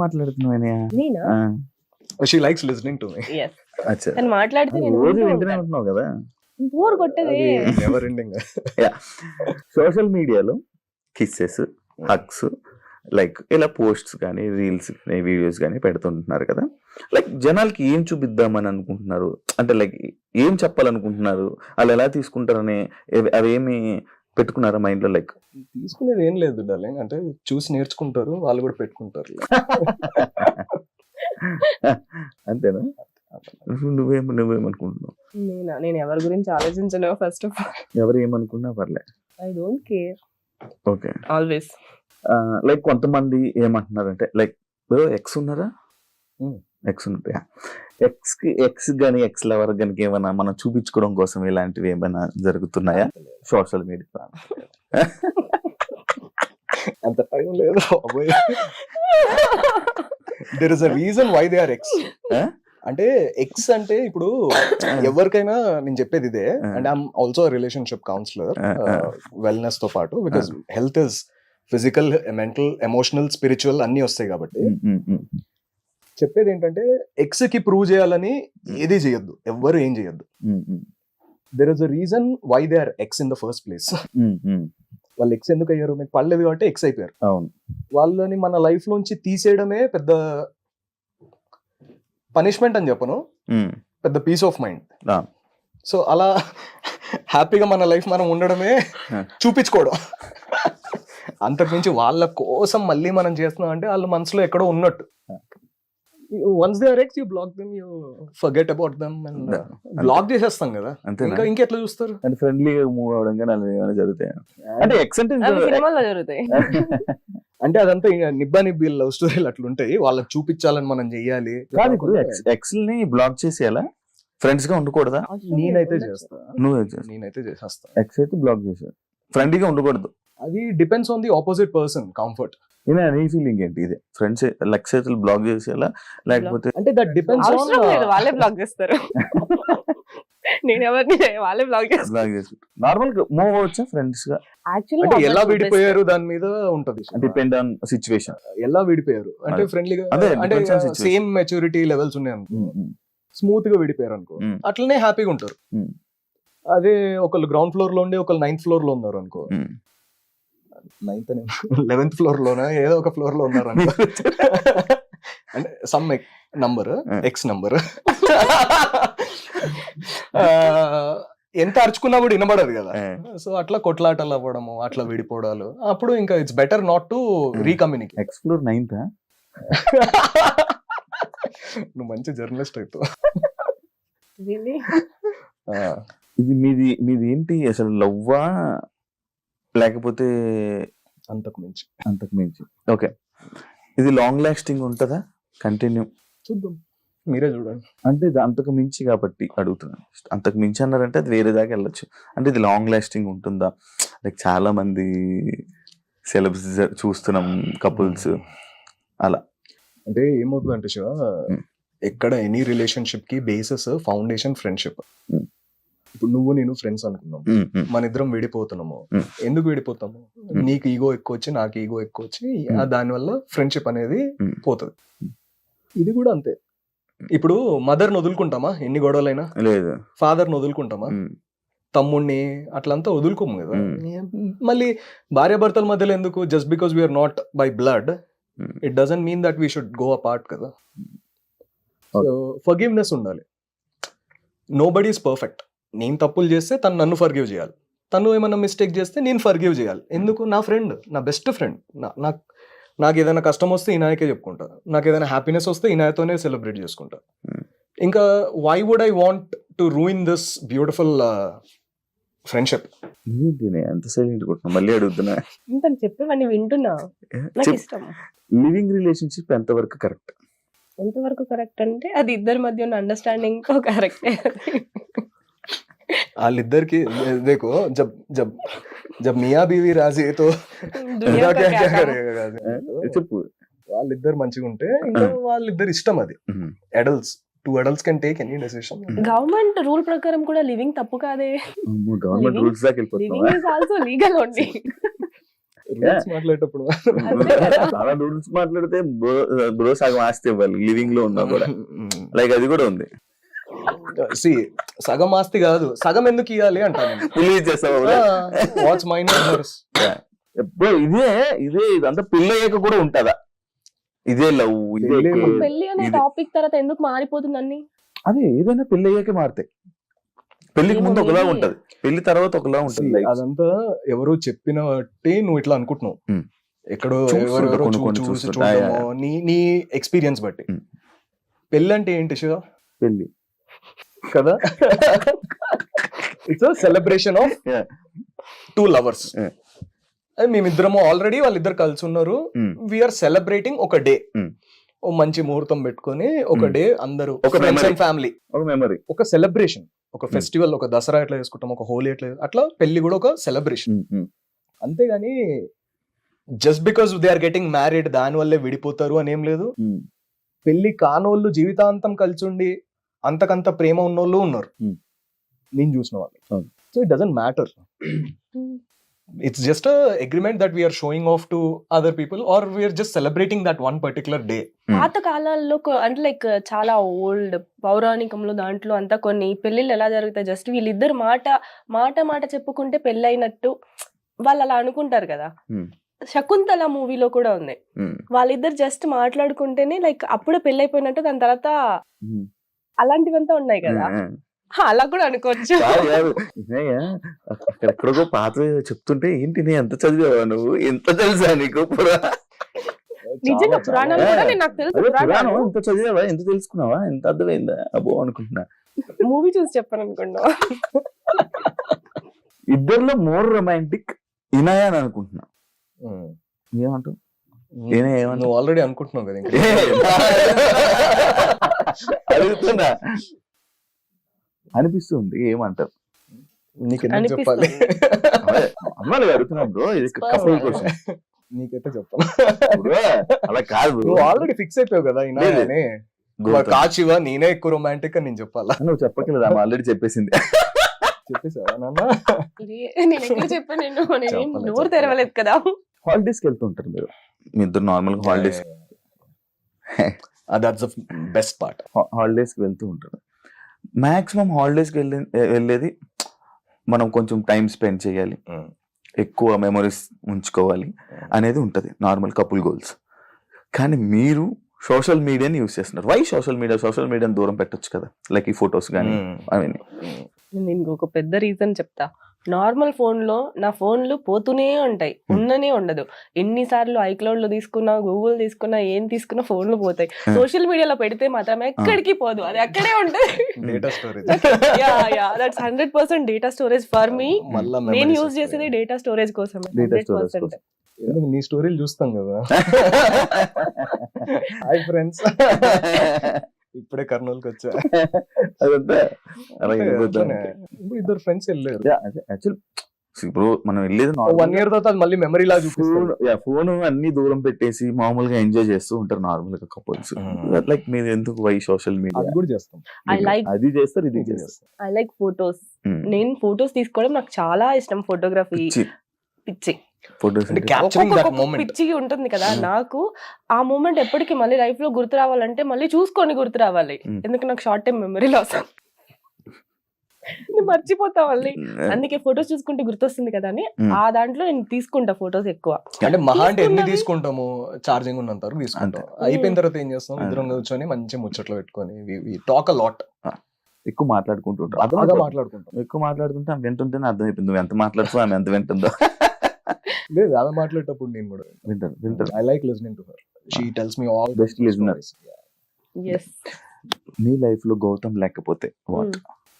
మాట్లాడుతున్నావు నేనా? She likes listening to me. Yes. తను మాట్లాడితే నేను రోజు వింటూ వింటూనే ఉంటాను. ఉంటున్నావు కదా. బోర్ కొట్టదే. Never ending. సోషల్ మీడియాలో కిస్సెస్, హగ్స్, లైక్ ఇలా పోస్ట్స్ కానీ రీల్స్ కానీ వీడియోస్ కానీ పెడుతుంటున్నారు కదా. లైక్ జనాలకి ఏం చూపిద్దామని అనుకుంటున్నారు, అంటే లైక్ ఏం చెప్పాలనుకుంటున్నారు, వాళ్ళు ఎలా తీసుకుంటారని అవేమి పెట్టుకున్నారా మైండ్ లో? లైక్ తీసుకునేది ఏం లేదు డార్లింగ్, అంటే చూసి నేర్చుకుంటారు, వాళ్ళు కూడా పెట్టుకుంటారు. అంతేనా? నువ్వేమనుకుంటున్నావు? నేను ఎవరి గురించి ఆలోచించను. ఫస్ట్ ఆఫ్ ఆల్ ఎవరు ఏమనుకున్నా పర్లే. I don't care. Okay. Always like కొంతమంది ఏమంటున్నారంటే లైక్ ఎక్స్ ఉన్నారా, ఎక్స్ ఉంటాయా, ఎక్స్ కానీ ఎక్స్ లవర్ కానీ ఏమైనా మనం చూపించుకోవడం కోసం ఇలాంటివి ఏమైనా జరుగుతున్నాయా సోషల్ మీడియా? అంత టైం లేదు. There is a reason why they are ex. అంటే ఎక్స్ అంటే ఇప్పుడు ఎవరికైనా నేను చెప్పేది ఇదే. And I'm also relationship counsellor wellness తో పాటు, because health is physical, mental, emotional, spiritual అన్ని వస్తాయి కాబట్టి చెప్పేది ఏంటంటే ఎక్స్ కి ప్రూవ్ చేయాలని ఏది చేయొద్దు, ఎవ్వరు ఏం చేయొద్దు. There is a reason why they are ex in the first place. వాళ్ళు ఎక్స్ ఎందుకు అయ్యారు? మీకు పడలేదు కాబట్టి ఎక్స్ అయిపోయారు. అవును. వాళ్ళని మన లైఫ్ లోంచి తీసేయడమే పెద్ద పనిష్మెంట్ అని చెప్పను, పెద్ద పీస్ ఆఫ్ మైండ్. సో అలా హ్యాపీగా మన లైఫ్ మనం ఉండడమే చూపించుకోవడం. అంతకుమించి వాళ్ళ కోసం మళ్ళీ మనం చేస్తున్నాం అంటే వాళ్ళ మనసులో ఎక్కడో ఉన్నట్టు. Once they are ex, you block them, you forget about them and block చేసేస్తాం కదా. ఇంకెట్లా చూస్తారు? అంటే ఫ్రెండ్లీగా మూవ్ అవడం కానీ అలా ఏమైనా జరుగుతాయి అంటే ఎక్స్ అంటే సినిమాలో జరుగుతాయి. అంటే అదంతా నిబ్బా నిబ్బి లవ్ స్టోరీలు అట్లా ఉంటాయి, వాళ్ళకి చూపించాలని మనం చెయ్యాలి. కాదు, ఇప్పుడు ఎక్స్ ని బ్లాక్ చేసేయాలా, ఫ్రెండ్స్ గా ఉండకూడదా? నేనైతే చేస్తా. నేనైతే చేసేస్తా. ఎక్స్ అయితే బ్లాక్ చేసాను, ఫ్రెండ్లీగా ఉండకూడదు. అది depends on the opposite person comfort. నీ ఫీలింగ్ ఏంటి? ఇది ఫ్రెండ్స్ లెక్స్ అయితే బ్లాక్ చేసేయాలా లేకపోతే? అంటే దట్ డిపెండ్స్ ఆన్, వాళ్ళే బ్లాక్ చేస్తారు. నేను ఎవరిని వాళ్ళే బ్లాక్ చేస్తారు. నార్మల్ గా మూవ్ అవచ్చా ఫ్రెండ్స్ గా? అంటే ఎలా విడిపోయారు దాని మీద ఉంటది, డిపెండ్ ఆన్ సిచ్యువేషన్. ఎలా విడిపోయారు అంటే ఫ్రెండ్లీగా, అంటే సేమ్ మెచ్యూరిటీ లెవెల్స్ ఉన్నాయి అనుకో, స్మూత్ గా విడిపోయారు అనుకో, అట్లనే హ్యాపీగా ఉంటారు. అదే ఒకళ్ళు గ్రౌండ్ ఫ్లోర్ లో ఉండి ఒకళ్ళు 9th ఫ్లోర్ లో ఉన్నారు అనుకో, 9th 11th ఫ్లోర్ లోనా ఏదో ఒక ఫ్లోర్ లో ఉన్నారు అనుకో, అంటే సమ్ నంబర్, ఎక్స్ నంబర్, ఎంత అరుచుకున్నా కూడా వినబడదు కదా. సో అట్లా కొట్లాటలు అవ్వడము, అట్లా విడిపోవడాలు, అప్పుడు ఇంకా it's better not to recommunicate. Ex floor 9th? నువ్వు మంచి జర్నలిస్ట్ అవుతావు. ఇది మీది ఏంటి అసలు, లవ్వా లేకపోతే అంతకు మించి? ఓకే. ఇది లాంగ్ లాస్టింగ్ ఉంటుందా, కంటిన్యూ? చూద్దాం, మీరే చూడండి. అంటే ఇది అంతకు మించి కాబట్టి అడుగుతున్నాను. అంతకు మించి అన్నారంటే అది వేరే దాకా వెళ్ళొచ్చు. అంటే ఇది లాంగ్ లాస్టింగ్ ఉంటుందా? లైక్ చాలా మంది సెలబ్స్ చూస్తున్నాం, కపుల్స్ అలా. అంటే ఏమవుతుందంటే శివ, ఎక్కడ ఎనీ రిలేషన్షిప్ కి బేసిస్ ఫౌండేషన్ ఫ్రెండ్షిప్. ఇప్పుడు నువ్వు నేను ఫ్రెండ్స్ అనుకున్నాం, మన ఇద్దరం విడిపోతున్నాము. ఎందుకు విడిపోతాము? నీకు ఈగో ఎక్కువ వచ్చి నాకు ఈగో ఎక్కువ వచ్చి దానివల్ల ఫ్రెండ్షిప్ అనేది పోతుంది. ఇది కూడా అంతే. ఇప్పుడు మదర్ని వదులుకుంటామా ఎన్ని గొడవలైనా? లేదు. ఫాదర్ని వదులుకుంటామా? తమ్ముడిని అట్లంతా వదులుకోము కదా. మళ్ళీ భార్యాభర్తల మధ్యలో ఎందుకు? Just because we are not by blood, it doesn't mean that we should go apart కదా. సో ఫర్గివ్నెస్ ఉండాలి. Nobody is perfect. నేను తప్పులు చేస్తే తను నన్ను ఫర్గివ్ చేయాలి, తను ఏమన్నా మిస్టేక్ చేస్తే నేను ఫర్గివ్ చేయాలి. ఎందుకు? నా ఫ్రెండ్, నా బెస్ట్ ఫ్రెండ్. నాకు ఏదైనా కష్టం వస్తే ఈనాయకే చెప్పుకుంటా, నాకు ఏదైనా హ్యాపీనెస్ వస్తే ఈనాయతోనే సెలబ్రేట్ చేసుకుంటా. ఇంకా why would I want to ruin this beautiful friendship? ఎంత సైలెంట్ కొట్టినా మళ్ళీ అడుగుతున్నా. చెప్పేవన్నీ వింటున్నా, నాకు ఇష్టం. లివింగ్ రిలేషన్షిప్ ఎంతవరకు కరెక్ట్? ఎంతవరకు కరెక్ట్ అంటే అది ఇద్దరి మధ్య ఉన్న అండర్స్టాండింగ్ తో కరెక్టే. వాళ్ళిద్దరికి దేకో జబ్ మియా బీవీ రాజీ తో చెప్పు. వాళ్ళిద్దరు మంచిగా ఉంటే ఇంకా వాళ్ళిద్దరు ఇష్టం. అది adults, 2 adults can take any decision. Government rule ప్రకారం కూడా లివింగ్ తప్పు కాదే. గవర్నమెంట్ రూల్స్ దాకా living is also legal only. మాట్లాడేటప్పుడు అంతే కదా. చాలా రూల్స్ మాట్లాడితే బ్రో సగం ఆస్తి ఇవ్వాలి లివింగ్ లో ఉన్నా కూడా, లైక్ అది కూడా ఉంది. సగం ఆస్తి కాదు, సగం ఎందుకు ఇవ్వాలి అంటాను. రిలీజ్ చేస్తావు వాట్స్ మైన్ ఎప్పుడు ఇదే ఇదంతా పెళ్ళయ్యాక కూడా ఉంటదా? ఇదే లవ్, ఇదే పెళ్ళి care. పెళ్లి అనే ఇది- టాపిక్ తర్వాత ఎందుకు మారిపోతుంది అన్ని? అదే ఏదైనా పెళ్ళయ్యాకే మారుతాయి. పెళ్లికి ముందు ఏమో ఒకలా maybe. ఉంటది, పెళ్లి తర్వాత ఒకలా ఉంటుంది. like అదంతా ఎవరు చెప్పిన బట్టి నువ్వు ఇట్లా అనుకుంటున్నావు. Hmm. ఎక్కడో చూస్తుంటా, ఎవరెవరో కొన్ని చూసి చూస్తుంటా. చూడటమో, నీ ఎక్స్పీరియన్స్ బట్టి. Hmm. పెళ్ళి అంటే ఏంటి శివ పెళ్లి కదా? It's celebration of Yeah. 2 lovers. Yeah. అది మేమిద్దరము ఆల్రెడీ వాళ్ళిద్దరు కలిసి ఉన్నారు. వీఆర్ సెలబ్రేటింగ్ ఒక డే. Hmm. ఓ మంచి ముహూర్తం పెట్టుకొని ఒక డే అందరూ ఒక memory. ఫ్యామిలీ, ఒక మెమరీ. ఒక సెలబ్రేషన్, ఒక ఫెస్టివల్, ఒక దసరా ఎట్లా చేసుకుంటాం, ఒక హోలీ ఎట్లా, అట్లా పెళ్లి కూడా ఒక సెలబ్రేషన్. అంతేగాని just because they are getting married దాని వల్లే విడిపోతారు అని ఏం లేదు. పెళ్లి కానోళ్ళు జీవితాంతం కలిసి ఉండి అంతకంత ప్రేమ ఉన్నోళ్ళు ఉన్నారు, నేను చూసిన వాళ్ళు. అవును. So it doesn't matter. It's just a agreement that we are showing off to other people, or we are just celebrating that one particular day. పాత కాలాల్లో అంటే లైక్ చాలా ఓల్డ్ పౌరాణికంలో దాంట్లో అంతా కొన్ని పెళ్లిళ్ళు ఎలా జరుగుతాయి, జస్ట్ వీళ్ళిద్దరు మాట చెప్పుకుంటే పెళ్లి అయినట్టు వాళ్ళు అలా అనుకుంటారు కదా. శకుంతల మూవీలో కూడా ఉంది, వాళ్ళిద్దరు జస్ట్ మాట్లాడుకుంటేనే లైక్ అప్పుడే పెళ్లి అయిపోయినట్టు, దాని తర్వాత అలాంటివంతా ఉన్నాయి కదా. అలా కూడా అనుకోవచ్చు. అక్కడెక్కడికో పాత చెప్తుంటే ఏంటి నీ ఎంత చదివావా నువ్వు, ఎంత తెలుసా నీకు నిజంగా పురాణాలు కూడా నాకు తెలుసు. పురాణం ఎంత చదివావా, ఎంత తెలుసుకున్నావా, ఎంత అర్థమైందా అబ్బో అనుకుంటున్నా. మూవీ చూసి చెప్పాను అనుకున్నా. ఇద్దరిలో మోర్ రొమాంటిక్ ఇనాయా అని అనుకుంటున్నా. ఏమంటావు? నువ్వు ఆల్రెడీ అనుకుంటున్నావు కదా ఇంకా. అడుగుతున్నా, అనిపిస్తుంది. ఏమంటారు? నీకు ఎందుకు చెప్పాలి? అమ్మాయిలు అడుగుతున్నా బ్రో, ఇది కపుల్ క్వశ్చన్. నీకైతే చెప్తాను. అలా కాదు, నువ్వు ఆల్రెడీ ఫిక్స్ అయిపోయావు కదా ఇనాయని. కాచివా నేనే ఎక్కువ రొమాంటిక్ అని నేను చెప్పాలా? నువ్వు చెప్పట్లేదు, ఆమె ఆల్రెడీ చెప్పేసింది. చెప్పేసావా నాన్న? నేను ఎక్కడ చెప్పాను, నేను నోరు తెరవలేదు కదా. హాలిడేస్ కి వెళ్తుంటారు మీరు, మీ ఇద్దరు నార్మల్ గా holidays that's the best part. Holidays కి వెళ్తూ ఉంటారు. మాక్సిమం హాలిడేస్ కి వెళ్ళేది మనం కొంచెం టైం స్పెండ్ చేయాలి, ఎక్కువ మెమరీస్ ఉంచుకోవాలి అనేది ఉంటుంది నార్మల్ కపుల్ గోల్స్. కానీ మీరు సోషల్ మీడియాని యూస్ చేస్తున్నారు. వై సోషల్ మీడియాని దూరం పెట్టొచ్చు కదా, లైక్ ఈ ఫొటోస్ కానీ అవన్నీ. నేను ఒక పెద్ద రీజన్ చెప్తా. నార్మల్ ఫోన్లో నా ఫోన్లు పోతూనే ఉంటాయి, ఉండనే ఉండదు. ఎన్నిసార్లు ఐక్లౌడ్ లో తీసుకున్నా, గూగుల్ తీసుకున్నా, ఏం తీసుకున్నా ఫోన్లు పోతాయి. సోషల్ మీడియాలో పెడితే మాత్రం ఎక్కడికి పోదు, అది అక్కడే ఉంటుంది. Data storage. That's 100% data storage for me. నేను యూజ్ చేసేది డేటా స్టోరేజ్ కోసమే. 100%. ఎందుకు నీ స్టోరీలు చూస్తాం కదా. హాయ్ ఫ్రెండ్స్, ఇప్పుడే కర్నూలుకి వచ్చా. అదంతా అలా ఇప్పుడు ఇద్దరు ఫ్రెండ్స్ వెళ్ళారు. ఇప్పుడు మనం వెళ్ళేది 1 year తర్వాత మళ్ళీ మెమరీ లా చూపిస్తారు. ఫోన్ అన్ని దూరం పెట్టేసి మామూలుగా ఎంజాయ్ చేస్తూ ఉంటారు నార్మల్ గా కపుల్స్. లైక్ మీరు ఎందుకు వై సోషల్ మీడియా అది కూడా చేస్తాం. అది చేస్తారు, ఇది చేస్తారు. I like photos. నేను ఫొటోస్ తీసుకోవడం నాకు చాలా ఇష్టం. ఫోటోగ్రఫీ పిచ్చి, ఫోటోస్ పిచ్చి ఉంటుంది కదా నాకు. ఆ మూమెంట్ ఎప్పటికీ మళ్ళీ లైఫ్ లో గుర్తు రావాలంటే మళ్ళీ చూసుకొని గుర్తు రావాలి. ఎందుకు నాకు షార్ట్ టైం మెమరీ లాస్, మర్చిపోతా మళ్ళీ. అందుకే ఫొటోస్ చూసుకుంటే గుర్తొస్తుంది కదా అని ఆ దాంట్లో నేను తీసుకుంటా ఫొటోస్ ఎక్కువ. అంటే మహా అంటే ఎన్ని తీసుకుంటాము, ఛార్జింగ్ ఉన్నంత వరకు తీసుకుంటాం. అయిపోయిన తర్వాత ఏం చేస్తాం, ఇద్దరం కూర్చొని మంచి ముచ్చట్లు పెట్టుకొని టాక్ అ లాట్. ఎక్కువ మాట్లాడుకుంటుంటాం, ఎక్కువ మాట్లాడుతుంటే ఆమె వింటుంటేనే అర్థమైపోయింది నువ్వు ఎంత మాట్లాడుతూ ఆమె ఎంత వింటుందో. లేదు, ఆమె మాట్లాడేటప్పుడు నేను కూడా వింటాను. I like listening to her. She tells me all best listener. yes, నీ లైఫ్ లో గౌతమ్ లేకపోతే what?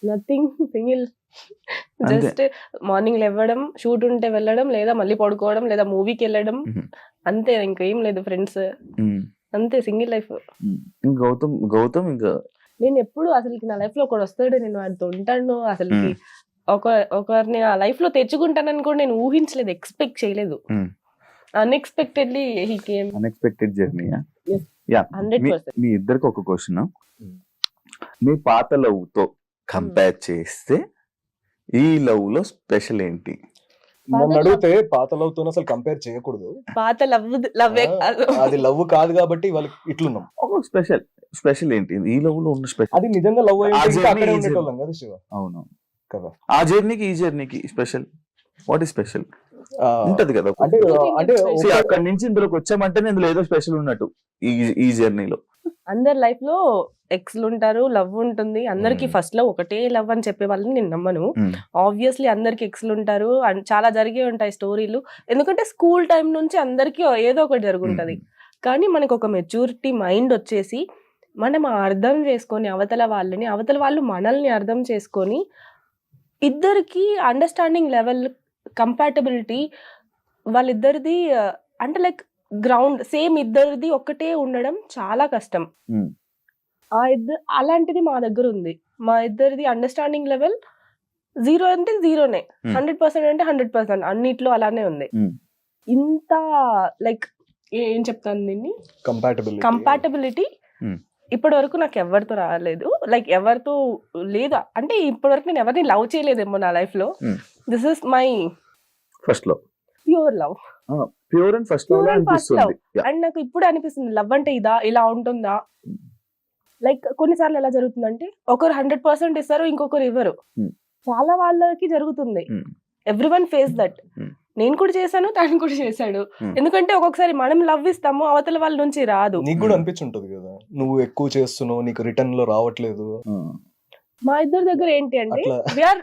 Nothing, single. Just morning లేవడం, షూట్ ఉంటే వెళ్ళడం, లేదా మళ్ళీ పడుకోవడం, లేదా మూవీకి వెళ్ళడం, అంతే. ఇంకేం లేదు. ఫ్రెండ్స్ అంతే. Single life. గౌతమ్ ఇంకా నేను ఎప్పుడు అసలుకి నా లైఫ్ లో ఒకడు వస్తాడు, నేను వాడితో ఉంటాను, అసలుకి ఒకరిని నా లైఫ్ లో తెచ్చుకుంటానని కూడా నేను ఊహించలేదు, ఎక్స్పెక్ట్ చేయలేదు. Unexpectedly he came. Unexpected journey. Yes. 100%. మీ ఇద్దరికి ఒక క్వశ్చన్. మీ పాత లవ్ తో కంపేర్ చేస్తే ఈ లవ్ లో స్పెషల్ ఏంటి? నన్ను అడిగితే పాత లవ్ తో అసలు కంపేర్ చేయకూడదు. పాత లవ్వే కాదు. అది లవ్ కాదు కాబట్టి వాళ్ళకి ఇట్లున్నాం. ఒక స్పెషల్ ఏంటి ఈ లవ్ లో ఉన్న స్పెషల్? అది నిజంగా లవ్ ఆ అయ్యి journey అక్కడే is- ఉండేటోళ్ళం కదా శివ అవును కదా. ఆ జర్నీకి ఈ జర్నీకి స్పెషల్ వాట్ ఈస్ స్పెషల్ ఆ, ఉంటది కదా. అంటే అంటే See, అక్కడి నుంచి ఇందులోకి వచ్చామంటే ఇందులో ఏదో స్పెషల్ ఉన్నట్టు ఈ జర్నీలో. అందరి లైఫ్ లో ఎక్స్లు ఉంటారు, లవ్ ఉంటుంది. అందరికి Hmm. ఫస్ట్ లో ఒకటే లవ్ అని చెప్పే వాళ్ళని నేను నమ్మను. Hmm. ఆబ్వియస్లీ అందరికి ఎక్స్లు ఉంటారు and చాలా జరిగే ఉంటాయి స్టోరీలు. ఎందుకంటే స్కూల్ టైం నుంచి అందరికి ఏదో ఒకటి జరుగుంటది. కానీ మనకు ఒక మెచ్యూరిటీ మైండ్ వచ్చేసి మనం అర్థం చేసుకొని అవతల వాళ్ళు మనల్ని అర్థం చేసుకొని ఇద్దరికి అండర్స్టాండింగ్ లెవెల్ కంపాటబిలిటీ వాళ్ళిద్దరిది అంటే లైక్ గ్రౌండ్ సేమ్ ఇద్దరిది ఒక్కటే ఉండడం చాలా కష్టం. Hmm. అలాంటిది మా దగ్గర ఉంది. మా ఇద్దరిది అండర్స్టాండింగ్ లెవెల్ 0 అంటే 0నే, 100% అంటే 100%, అన్నిట్లో అలానే ఉంది. Hmm. ఇంత లైక్ ఏం చెప్తాను దీన్ని, కంపాటబిలిటీ Hmm. ఇప్పటి వరకు నాకు ఎవరితో రాలేదు. లైక్ ఎవరితో లేదా అంటే ఇప్పటి వరకు నేను ఎవరిని లవ్ చేయలేదేమో నా లైఫ్ లో. Hmm. This is my first love pure love. Pure and first love Pure and first అనిపిస్తుంది. Yeah. అండ్ నాకు ఇప్పుడు అనిపిస్తుంది లవ్ అంటే ఇలా ఉంటుందా. లైక్ కొన్నిసార్లు ఎలా జరుగుతుందంటే ఒకరు 100% ఇస్తారు, ఇంకొకరు ఇవ్వరు. Hmm. చాలా వాళ్ళకి జరుగుతుంది. Hmm. Everyone face that. Hmm. నేను కూడా చేశాను, తను కూడా చేశాడు. Hmm. ఎందుకంటే ఒక్కొక్కసారి మనం లవ్ ఇస్తాము, అవతల వాళ్ళ నుంచి రాదు. నీకు కూడా అనిపించుంటది కదా, నువ్వు ఎక్కువ చేస్తున్నావు, నీకు రిటర్న్ లో రావట్లేదు. మా ఇద్దరి దగ్గర ఏంటి అంటే అట్లా. we are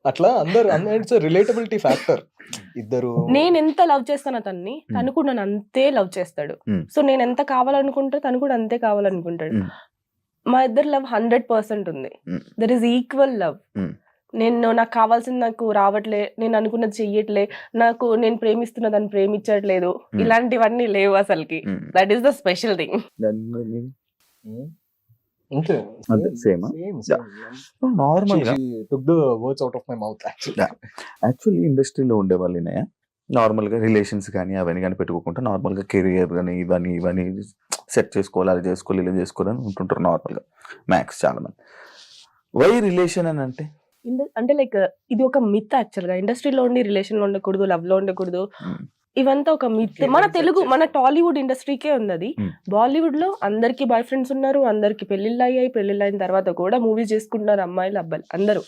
అట్లా అందరు ఇట్స్ రిలేటబిలిటీ ఫ్యాక్టర్. ఇద్దరు నేను ఎంత లవ్ చేస్తాను అతన్ని, తను కూడా నన్ను అంతే లవ్ చేస్తాడు. Hmm. సో నేను ఎంత కావాలనుకుంటా తను కూడా అంతే కావాలనుకుంటాడు. Hmm. మా ఇద్దరు లవ్ 100% ఉంది. Hmm. There is equal love. Hmm. నాకు కావాల్సింది నాకు రావట్లే, నేను అనుకున్నది చెయ్యట్లే, నేను ప్రేమిస్తున్నదాన్ని ప్రేమించట్లేదు, ఇలాంటివన్నీ లేవు అసలుకి. That is the special thing. అంతే సేమ్ నార్మల్ గా took the words out of my mouth actually. Actually ఇండస్ట్రీలో ఉండే వాళ్ళనే నార్మల్ గా రిలేషన్స్ కానీ అవన్నీ కానీ పెట్టుకోకుండా నార్మల్ గా కెరియర్ కానీ ఇవన్నీ సెట్ చేసుకోవాలి, అది చేసుకోవాలి, ఇలా చేసుకోవాలని ఉంటుంటారు నార్మల్ గా మ్యాక్స్ చాలా మంది. వై రిలేషన్ అని అంటే లైక్ ఇది ఒక మిత్ యాక్చువల్ గా. ఇండస్ట్రీలో ఉండి రిలేషన్ లో ఉండకూడదు, లవ్ లో ఉండకూడదు, ఇవంతా ఒక మిత్. మన టాలీవుడ్ ఇండస్ట్రీకే ఉంది అది. బాలీవుడ్ లో అందరికి బాయ్ ఫ్రెండ్స్ ఉన్నారు, అందరికి పెళ్లిళ్ళు అయ్యాయి, పెళ్లిళ్ళు అయిన తర్వాత కూడా మూవీస్ చేసుకుంటున్నారు అమ్మాయిలు అబ్బాయిలు అందరూ.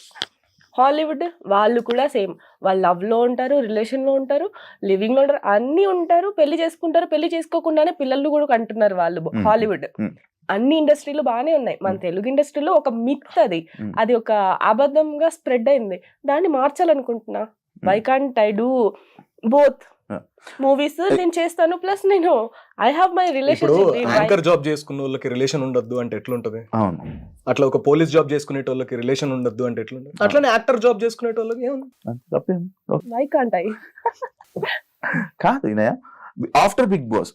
హాలీవుడ్ వాళ్ళు కూడా సేమ్, వాళ్ళు లవ్ లో ఉంటారు, రిలేషన్ లో ఉంటారు, లివింగ్ లో ఉంటారు, అన్ని ఉంటారు, పెళ్లి చేసుకుంటారు, పెళ్లి చేసుకోకుండానే పిల్లలు కూడా కంటున్నారు వాళ్ళు. హాలీవుడ్ అన్ని ఇండస్ట్రీలు బాగానే ఉన్నాయి. మన తెలుగు ఇండస్ట్రీలో ఒక మిత్ అది ఒక అబద్ధంగా స్ప్రెడ్ అయింది. దాన్ని మార్చాలనుకుంటున్నా. Why can't I do both movies నేను చేస్తాను, ప్లస్ నేను ఐ హావ్ మై ఇప్పుడు రిలేషన్షిప్. యాంకర్ జాబ్ చేసుకున్న వాళ్ళకి రిలేషన్ ఉండొద్దు అంటే ఎట్లుంటది? అవును. అట్లా ఒక పోలీస్ జాబ్ చేసుకునే వాళ్ళకి రిలేషన్ ఉండొద్దు అంటే ఎట్లుంటది? అట్లానే యాక్టర్ జాబ్ చేసుకునే వాళ్ళకి ఏముంది? వై కాంట్ ఐ కాదు Inaya after Bigg Boss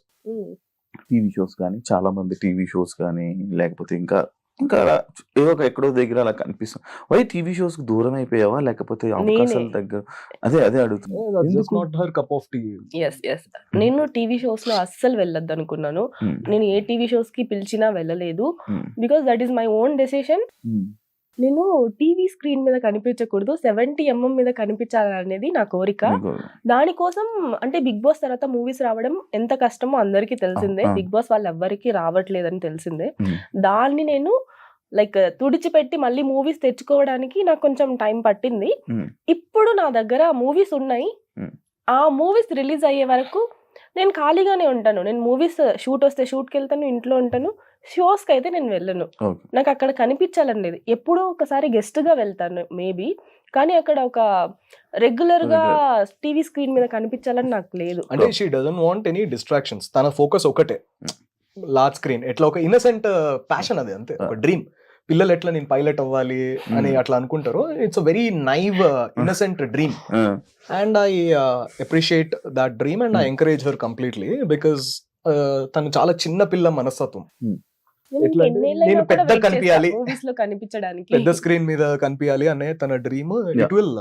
TV shows కానీ చాలా మంది టీవీ షోస్ కానీ లేకపోతే ఇంకా ఏదో ఒక ఎక్కడో దగ్గర అలా కనిపిస్తుంది. వై టీవీ షోస్ కి దూరం అయిపోయావా లేకపోతే అవకాశాల దగ్గర? అదే అడుగుతున్నా. Not her cup of tea. Yes నేను టీవీ షోస్ లో అస్సలు వెళ్ళొద్దు అనుకున్నాను. నేను ఏ టీవీ షోస్ కి పిలిచినా వెళ్ళలేదు. Because that is my own decision. నేను టీవీ స్క్రీన్ మీద కనిపించకూడదు, 70 mm మీద కనిపించాలనేది నా కోరిక. దానికోసం అంటే బిగ్ బాస్ తర్వాత మూవీస్ రావడం ఎంత కష్టమో అందరికీ తెలిసిందే. బిగ్ బాస్ వాళ్ళు ఎవ్వరికి రావట్లేదని తెలిసిందే. దాన్ని నేను లైక్ తుడిచిపెట్టి మళ్ళీ మూవీస్ తెచ్చుకోవడానికి నాకు కొంచెం టైం పట్టింది. ఇప్పుడు నా దగ్గర మూవీస్ ఉన్నాయి. ఆ మూవీస్ రిలీజ్ అయ్యే వరకు నేను ఖాళీగానే ఉంటాను. నేను మూవీస్ షూట్ వస్తే షూట్కి వెళ్తాను, ఇంట్లో ఉంటాను. షోస్కి అయితే నేను వెళ్ళను. నాకు అక్కడ కనిపించాలనేది. ఎప్పుడో ఒకసారి గెస్ట్ గా వెళ్తాను మేబీ, కానీ అక్కడ ఒక రెగ్యులర్ గా టీవీ స్క్రీన్ మీద కనిపించాలని నాకు లేదు. అంటే she doesn't want any distractions. తన ఫోకస్ ఒకటే, లార్జ్ స్క్రీన్. ఎట్లా ఒక ఇన్నసెంట్ ప్యాషన్ అది, అంతే, ఒక డ్రీమ్. పిల్లలు ఎట్లా నేను పైలట్ అవ్వాలి అని అట్లా అనుకుంటారు. It's a very naive innocent dream. And I appreciate that dream and I encourage her completely. Because తను చాలా చిన్న పిల్ల మనస్తత్వం. నేను పెద్ద కనిపించాలి, కనిపించడానికి పెద్ద స్క్రీన్ మీద కనిపించాలి అనే తన డ్రీమ్. ఇట్ విల్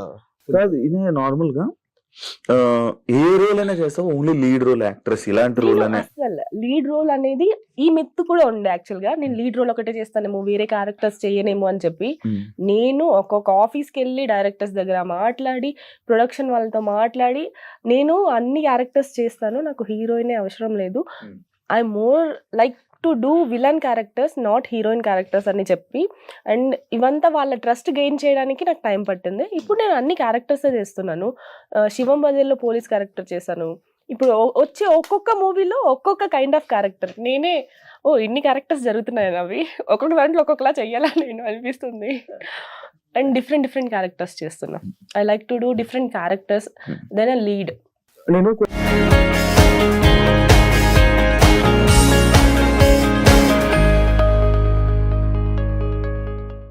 కాదు ఇదే నార్మల్ గా ఏ రోల్ అయినా చేస్తావు, ఓన్లీ లీడ్ రోల్, యాక్ట్రెస్ ఇలాంటి రోల్ అనే లీడ్ రోల్ అనేది ఈ మిత్ కూడా ఉండే యాక్చువల్ గా, నేను లీడ్ రోల్ ఒకటే చేస్తానేమో వేరే క్యారెక్టర్స్ చేయనేమో అని చెప్పి. నేను ఒక్కొక్క ఆఫీస్కి వెళ్ళి డైరెక్టర్స్ దగ్గర మాట్లాడి, ప్రొడక్షన్ వాళ్ళతో మాట్లాడి, నేను అన్ని క్యారెక్టర్స్ చేస్తాను, నాకు హీరోయినే అవసరం లేదు, I more like to do villain characters, not heroine characters అని చెప్పి. అండ్ ఇవంతా వాళ్ళ ట్రస్ట్ గెయిన్ చేయడానికి నాకు టైం పట్టింది. ఇప్పుడు నేను అన్ని క్యారెక్టర్సే చేస్తున్నాను. శివం బజేల్లో పోలీస్ క్యారెక్టర్ చేశాను. ఇప్పుడు వచ్చే ఒక్కొక్క మూవీలో ఒక్కొక్క కైండ్ ఆఫ్ క్యారెక్టర్. నేనే ఇన్ని క్యారెక్టర్స్ జరుగుతున్నాయి అవి, ఒక్కొక్క దాంట్లో ఒక్కొక్కలా చెయ్యాలని నేను అనిపిస్తుంది. అండ్ డిఫరెంట్ క్యారెక్టర్స్ చేస్తున్నా. I like to do different characters than a lead. నేను